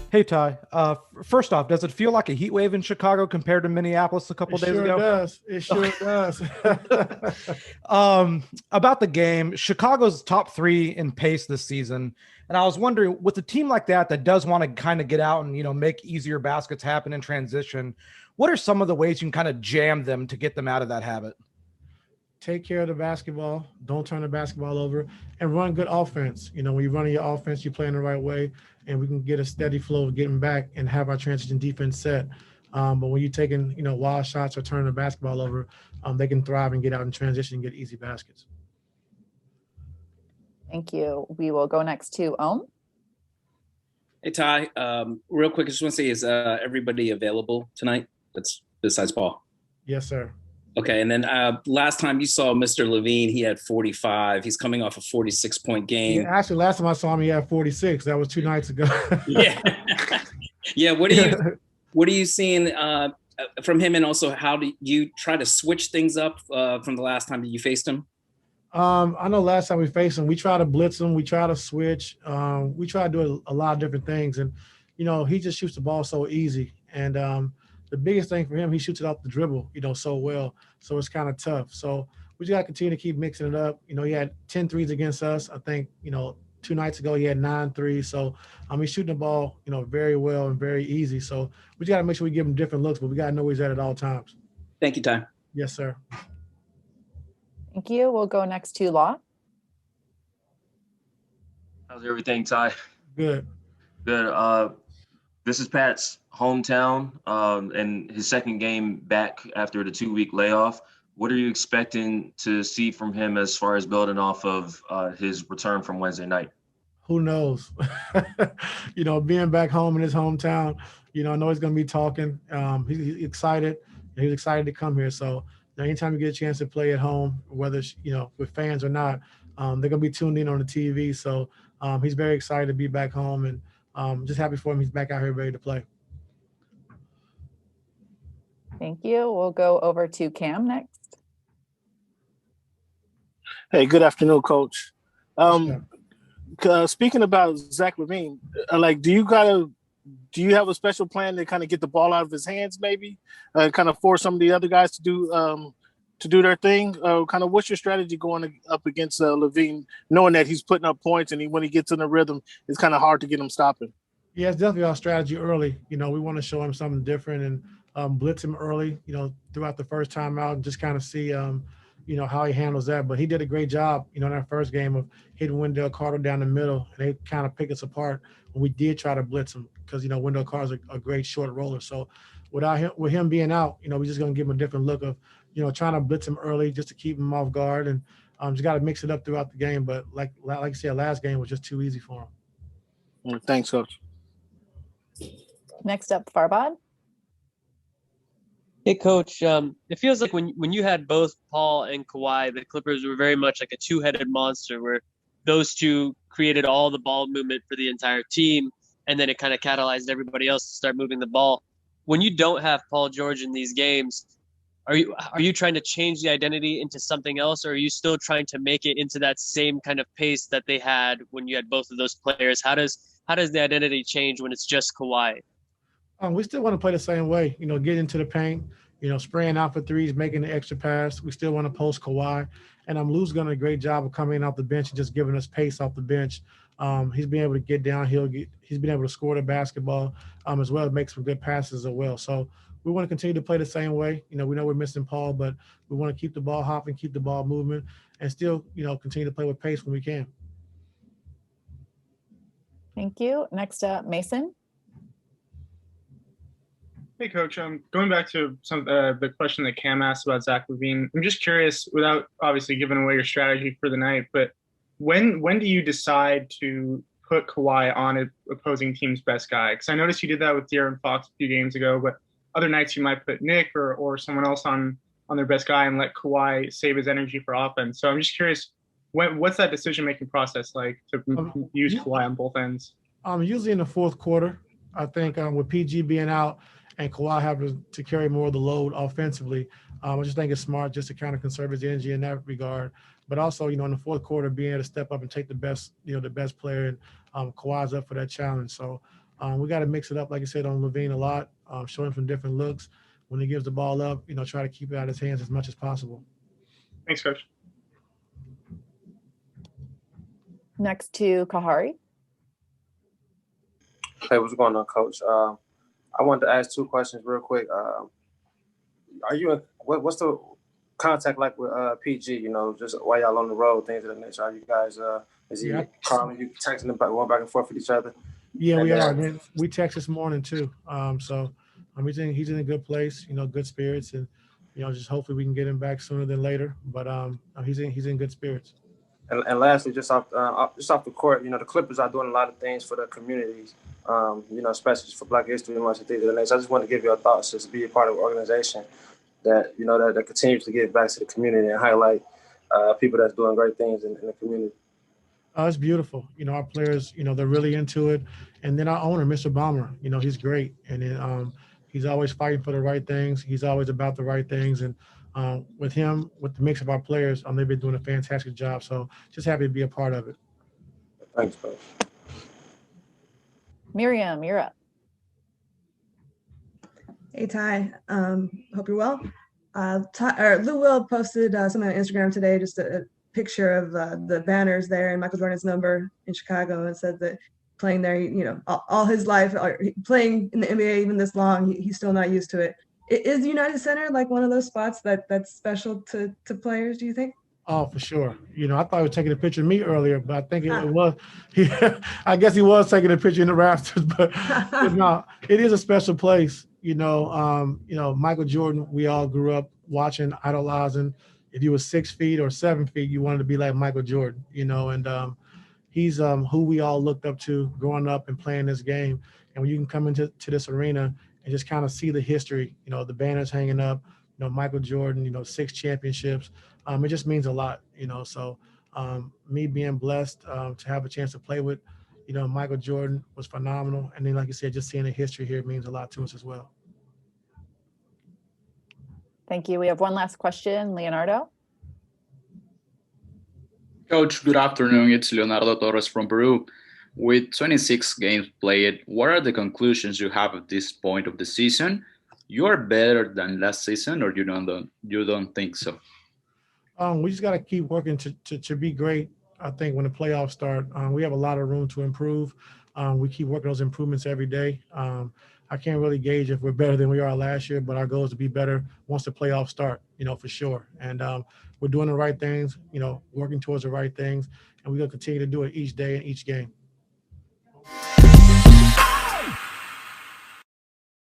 Hey Ty, first off, does it feel like a heat wave in Chicago compared to Minneapolis a couple It days sure ago? does. It Okay. sure does. About the game, Chicago's top three in pace this season, and I was wondering, with a team like that does want to kind of get out and make easier baskets happen in transition, what are some of the ways you can kind of jam them to get them out of that habit? Take care of the basketball. Don't turn the basketball over, and run good offense. When you're running your offense, you're playing the right way, and we can get a steady flow of getting back and have our transition defense set. But when you're taking, wild shots or turning the basketball over, they can thrive and get out in transition and get easy baskets. Thank you. We will go next to Ohm. Hey Ty, real quick, I just want to say, is everybody available tonight? That's besides Paul. Yes, sir. Okay, and then last time you saw Mr. Lavine, he had 45. He's coming off a 46-point Yeah, game. actually, last time I saw him, he had 46. That was 2 nights ago. Yeah, yeah. What are you seeing from him, and also how do you try to switch things up from the last time that you faced him? I know last time we faced him, we try to blitz him, we try to switch, we try to do a lot of different things, and he just shoots the ball so easy. And the biggest thing for him, he shoots it off the dribble, so well. So it's kind of tough. So we just got to continue to keep mixing it up. He had 10 threes against us. I think 2 nights ago he had 9 threes. So he's shooting the ball, very well and very easy. So we just got to make sure we give him different looks, but we got to know where he's at all times. Thank you, Ty. Yes, sir. Thank you. We'll go next to Law. How's everything, Ty? Good. Good. This is Pat's hometown and his second game back after the 2-week layoff. What are you expecting to see from him as far as building off of his return from Wednesday night? Who knows? Being back home in his hometown, I know he's going to be talking. He's excited. He's excited to come here. So anytime you get a chance to play at home, whether it's, with fans or not, they're going to be tuned in on the TV. So he's very excited to be back home, and just happy for him. He's back out here ready to play. Thank you. We'll go over to Cam next. Hey, good afternoon, Coach. Speaking about Zach Lavine, do you have a special plan to kind of get the ball out of his hands, maybe, kind of force some of the other guys to do their thing? Kind of what's your strategy going up against Lavine, knowing that he's putting up points and when he gets in the rhythm, it's kind of hard to get him stopping? Yeah, it's definitely our strategy early. We want to show him something different and blitz him early, throughout the first time out, and just kind of see, how he handles that. But he did a great job, in that first game of hitting Wendell Carter down the middle, and they kind of picked us apart when we did try to blitz him because, Wendell Carter's a great short roller. So with him being out, we're just going to give him a different look of, trying to blitz him early just to keep him off guard, and just got to mix it up throughout the game. But like I said, last game was just too easy for him. Thanks, Coach. Next up, Farbad. Hey, Coach. It feels like when you had both Paul and Kawhi, the Clippers were very much like a two-headed monster where those two created all the ball movement for the entire team, and then it kind of catalyzed everybody else to start moving the ball. When you don't have Paul George in these games, are you trying to change the identity into something else, or are you still trying to make it into that same kind of pace that they had when you had both of those players? How does the identity change when it's just Kawhi? We still want to play the same way, get into the paint, spraying out for threes, making the extra pass. We still want to post Kawhi. And Lou's done a great job of coming off the bench and just giving us pace off the bench. He's been able to get downhill. He's been able to score the basketball as well as make some good passes as well. So we want to continue to play the same way. We know we're missing Paul, but we want to keep the ball hopping, keep the ball moving, and still, continue to play with pace when we can. Thank you. Next up, Mason. Hey, Coach. Going back to some the question that Cam asked about Zach Lavine, I'm just curious, without obviously giving away your strategy for the night, but when do you decide to put Kawhi on an opposing team's best guy? Because I noticed you did that with De'Aaron Fox a few games ago, but other nights you might put Nick or someone else on their best guy and let Kawhi save his energy for offense. So I'm just curious, what's that decision-making process like to use Kawhi on both ends? Usually in the fourth quarter, I think with PG being out, and Kawhi having to carry more of the load offensively. I just think it's smart just to kind of conserve his energy in that regard. But also, in the fourth quarter, being able to step up and take the best player, and Kawhi's up for that challenge. So We got to mix it up, like I said, on Lavine a lot, show him some different looks. When he gives the ball up, try to keep it out of his hands as much as possible. Thanks, Coach. Next to Kahari. Hey, what's going on, Coach? I wanted to ask 2 questions real quick. Are you what's the contact like with PG? Just while y'all on the road, things of that nature. Are you guys? Is he calling you, texting them, going back and forth with each other? Yeah, we are. Man, we text this morning too. So he's in a good place. Good spirits, and just hopefully we can get him back sooner than later. But he's in good spirits. And lastly, just off the court, the Clippers are doing a lot of things for the communities, especially for Black History Month and things of that nature. I just want to give your thoughts, just to be a part of an organization that, that continues to give back to the community and highlight people that's doing great things in the community. It's beautiful. Our players, they're really into it. And then our owner, Mr. Ballmer, he's great. And then he's always fighting for the right things. He's always about the right things. And with him, with the mix of our players, they've been doing a fantastic job. So just happy to be a part of it. Thanks, Coach. Miriam, you're up. Hey, Ty. Hope you're well. Lou Will posted something on Instagram today, just a picture of the banners there and Michael Jordan's number in Chicago, and said that playing there, all his life, playing in the NBA even this long, he's still not used to it. Is United Center like one of those spots that's special to players, do you think? Oh, for sure. I thought he was taking a picture of me earlier, but I think it was. I guess he was taking a picture in the rafters, but no, it is a special place. Michael Jordan, we all grew up watching, idolizing. If you were 6 feet or 7 feet, you wanted to be like Michael Jordan. And he's who we all looked up to growing up and playing this game. And when you can come into this arena and just kind of see the history, the banners hanging up, Michael Jordan, 6 championships. It just means a lot, So me being blessed to have a chance to play with, Michael Jordan was phenomenal. And then, like you said, just seeing the history here means a lot to us as well. Thank you. We have one last question, Leonardo. Coach, good afternoon. It's Leonardo Torres from Peru. With 26 games played, what are the conclusions you have at this point of the season? You are better than last season, or you don't think so? We just got to keep working to be great. I think when the playoffs start, we have a lot of room to improve. We keep working those improvements every day. I can't really gauge if we're better than we are last year, but our goal is to be better once the playoffs start, for sure. And we're doing the right things, working towards the right things, and we're going to continue to do it each day and each game.